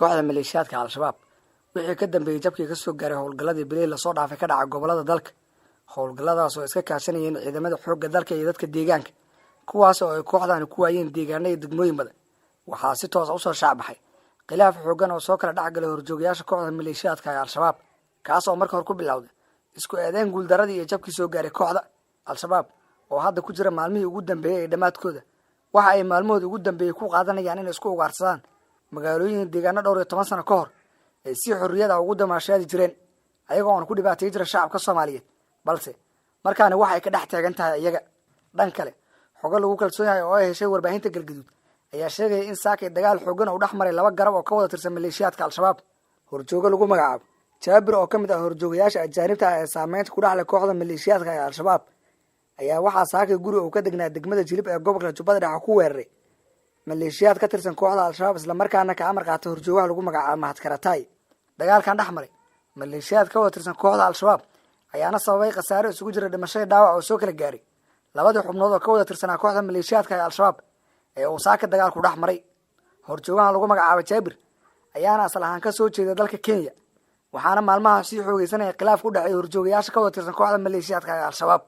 kooxda maleeshiyaadka al-shabaab wixii ka dambeeyay jabkii ka soo gaaray howlgalladii bilay la soo dhaafay ka dhaca gobolada dalka howlgalladaas oo iska kaashanayeen ciidamada xoogga dalka iyo dadka deegaanka kuwaas oo ay kooxdani ku waayeen deegaano iyo degmooyin badan waxaa si toos ah u soo shaabaxay khilaaf xooggan oo soo kala dhacgalay horjoogayaasha kooxda maleeshiyaadka ee al-shabaab kaas oo marka hore ku bilowday isku eedeyn guuldaradii iyo jabkii soo gaaray kooxda al-shabaab oo hadda ku jira maalmihii ugu dambeeyay ee dhammaadkooda waxa ay maalmahooda ugu dambeeyay ku qaadanayaan inay isku ugaarsadaan magaalooyin deegaano dhowr iyo 10 sano ka hor ay si xorriyada ugu damaashaadi jireen ayagoo aan ku dhibaatay jira shacabka Soomaaliyeed balse markaana waxa ay ka dhex taagan tahay iyaga dhan kale xogo lagu kalsoon yahay oo ay heshay warbaahinta galgaduud ayaa sheegay in saakay dagaal xooggan oo dhex maray laba garab oo ka wada tirsan maleeshiyaadka al-shabaab horjooga lagu magacaabo Jaabir oo kamid ah horjoogayaasha ajaanibta ah ee saameynta ku dhaxlay kooxda maleeshiyaadka ee al-shabaab ayaa waxaa saakay guri uu ka degnaa degmada Jilib ee gobolka Jubbada Dhexe ku weeraray maleeshiyaad ka tirsan kooxda al-shabaab isla markaana ka amar qaatay horjoogaha lagu magacaabo Mahad Karatay dagaalkan dhex maray maleeshiyaad ka wada tirsan kooxda al-shabaab ayaana sababay khasaare isugu jira dhimasho iyo dhaawac oo soo kala gaaray labadii xubnood oo ka wada tirsanaa kooxda maleeshiyaadka ee al-shabaab ee uu saaka dagaalku dhex maray horjoogaha lagu magacaabo Jaabir ayaana asal ahaan ka soo jeeda dalka Kenya waxaana maalmaha sii xoogeysanaya khilaaf ku dhacay horjoogayaasha ka wada tirsan kooxda maleeshiyaadka ee al-shabaab